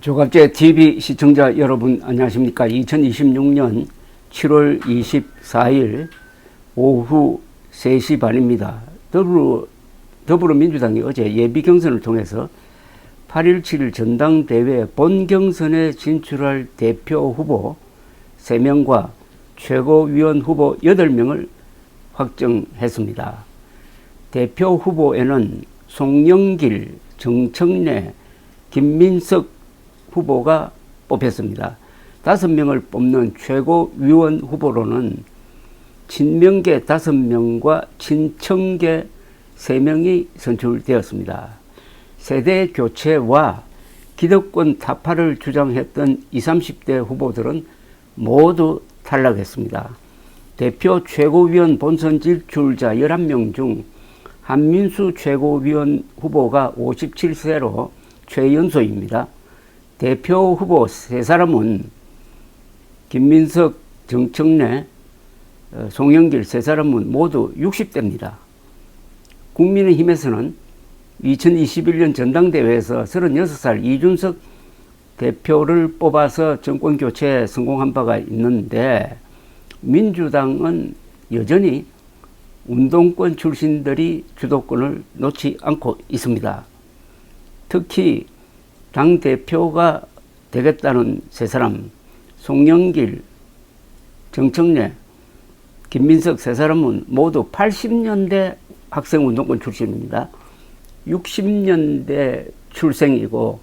조갑제 TV 시청자 여러분 안녕하십니까. 2026년 7월 24일 오후 3시 반입니다. 더불어민주당이 어제 예비경선을 통해서 8.17 전당대회 본경선에 진출할 대표 후보 3명과 최고위원 후보 8명을 확정했습니다. 대표 후보에는 송영길, 정청래, 김민석 후보가 뽑혔습니다. 5명을 뽑는 최고위원 후보로는 친명계 5명과 친청계 3명이 선출되었습니다. 세대 교체와 기득권 타파를 주장했던 20, 30대 후보들은 모두 탈락했습니다. 대표 최고위원 본선 진출자 11명 중 한민수 최고위원 후보가 57세로 최연소입니다. 대표 후보 3사람은 김민석, 정청래, 송영길 3사람은 모두 60대입니다. 국민의힘에서는 2021년 전당대회에서 36살 이준석 대표를 뽑아서 정권교체에 성공한 바가 있는데, 민주당은 여전히 운동권 출신들이 주도권을 놓지 않고 있습니다. 특히 당대표가 되겠다는 3사람, 송영길, 정청래, 김민석 3사람은 모두 80년대 학생운동권 출신입니다. 60년대 출생이고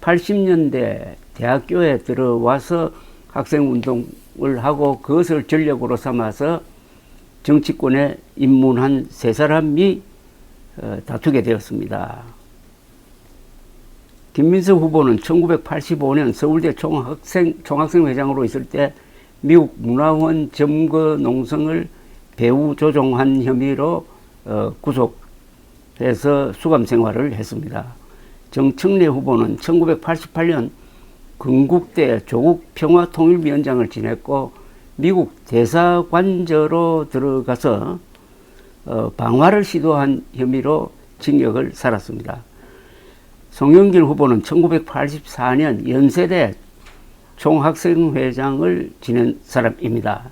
80년대 대학교에 들어와서 학생운동을 하고 그것을 전력으로 삼아서 정치권에 입문한 3사람이 다투게 되었습니다. 김민석 후보는 1985년 서울대 총학생회장으로 있을 때 미국 문화원 점거 농성을 배후 조종한 혐의로 구속해서 수감 생활을 했습니다. 정청래 후보는 1988년 건국대 조국 평화통일위원장을 지냈고 미국 대사관저로 들어가서 방화를 시도한 혐의로 징역을 살았습니다. 송영길 후보는 1984년 연세대 총학생회장을 지낸 사람입니다.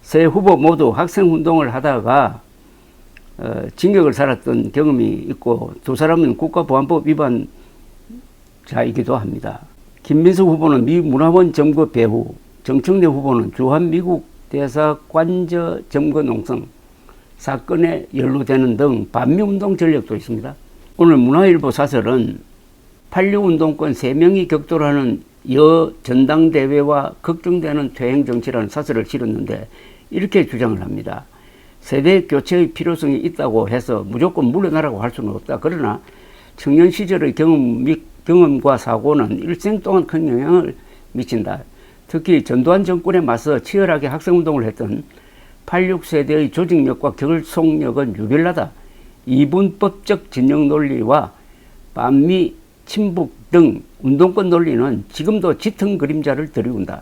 세 후보 모두 학생운동을 하다가 징역을 살았던 경험이 있고 두 사람은 국가보안법 위반자이기도 합니다. 김민석 후보는 미 문화원 점거 배후, 정청래 후보는 주한미국 대사관저 점거 농성 사건에 연루되는 등 반미운동 전력도 있습니다. 오늘 문화일보 사설은 86운동권 3명이 격돌하는 전당대회와 걱정되는 퇴행정치라는 사설을 실었는데 이렇게 주장을 합니다. 세대 교체의 필요성이 있다고 해서 무조건 물러나라고 할 수는 없다. 그러나 청년 시절의 경험과 사고는 일생 동안 큰 영향을 미친다. 특히 전두환 정권에 맞서 치열하게 학생운동을 했던 86세대의 조직력과 결속력은 유별나다. 이분법적 진영 논리와 반미, 친북 등 운동권 논리는 지금도 짙은 그림자를 드리운다.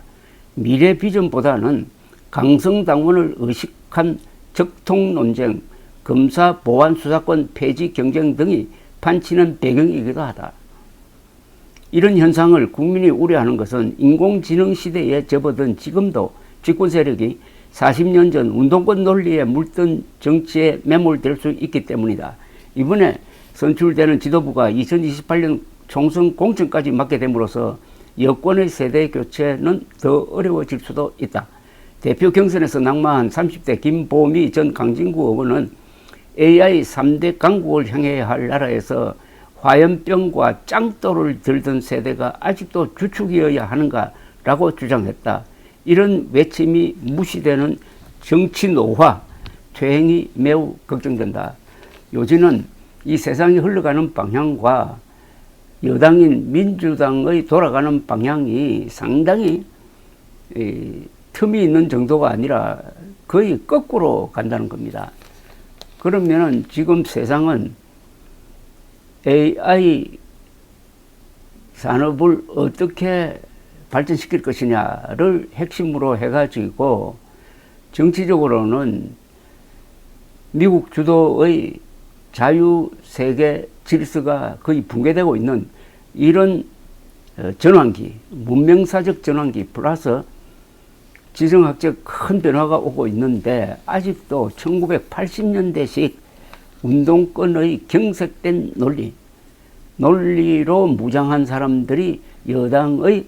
미래 비전보다는 강성당원을 의식한 적통 논쟁, 검사 보안 수사권 폐지 경쟁 등이 판치는 배경이기도 하다. 이런 현상을 국민이 우려하는 것은 인공지능 시대에 접어든 지금도 집권 세력이 40년 전 운동권 논리에 물든 정치에 매몰될 수 있기 때문이다. 이번에 선출되는 지도부가 2028년 총선 공천까지 맡게 됨으로써 여권의 세대 교체는 더 어려워질 수도 있다. 대표 경선에서 낙마한 30대 김보미 전 강진구 의원은 AI 3대 강국을 향해야 할 나라에서 화염병과 짱돌을 들던 세대가 아직도 주축이어야 하는가라고 주장했다. 이런 외침이 무시되는 정치 노화, 퇴행이 매우 걱정된다. 요즘은 이 세상이 흘러가는 방향과 여당인 민주당의 돌아가는 방향이 상당히 틈이 있는 정도가 아니라 거의 거꾸로 간다는 겁니다. 그러면은 지금 세상은 AI 산업을 어떻게 발전시킬 것이냐를 핵심으로 해가지고 정치적으로는 미국 주도의 자유세계 질서가 거의 붕괴되고 있는 이런 전환기, 문명사적 전환기 플러스 지성학적 큰 변화가 오고 있는데 아직도 1980년대식 운동권의 경색된 논리로 무장한 사람들이 여당의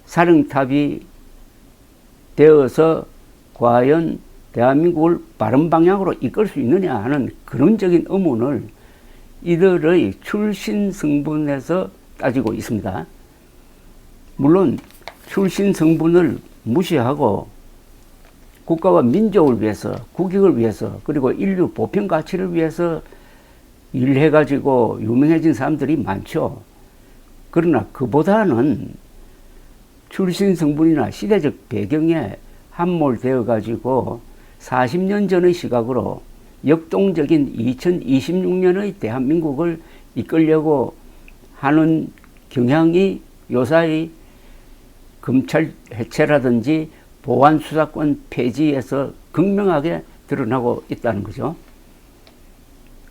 사령탑이 되어서 과연 대한민국을 바른 방향으로 이끌 수 있느냐 하는 근원적인 의문을 이들의 출신 성분에서 따지고 있습니다. 물론 출신 성분을 무시하고 국가와 민족을 위해서, 국익을 위해서, 그리고 인류 보편 가치를 위해서 일해가지고 유명해진 사람들이 많죠. 그러나 그보다는 출신 성분이나 시대적 배경에 함몰되어 가지고 40년 전의 시각으로 역동적인 2026년의 대한민국을 이끌려고 하는 경향이 요사이 검찰 해체라든지 보안수사권 폐지에서 극명하게 드러나고 있다는 거죠.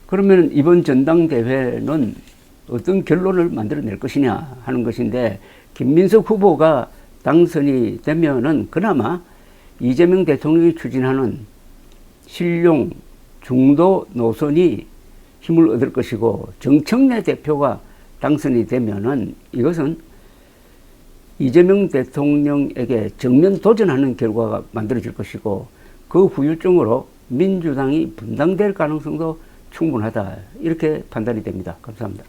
그러면 이번 전당대회는 어떤 결론을 만들어낼 것이냐 하는 것인데, 김민석 후보가 당선이 되면은 그나마 이재명 대통령이 추진하는 실용 중도 노선이 힘을 얻을 것이고, 정청래 대표가 당선이 되면은 이것은 이재명 대통령에게 정면 도전하는 결과가 만들어질 것이고, 그 후유증으로 민주당이 분당될 가능성도 충분하다, 이렇게 판단이 됩니다. 감사합니다.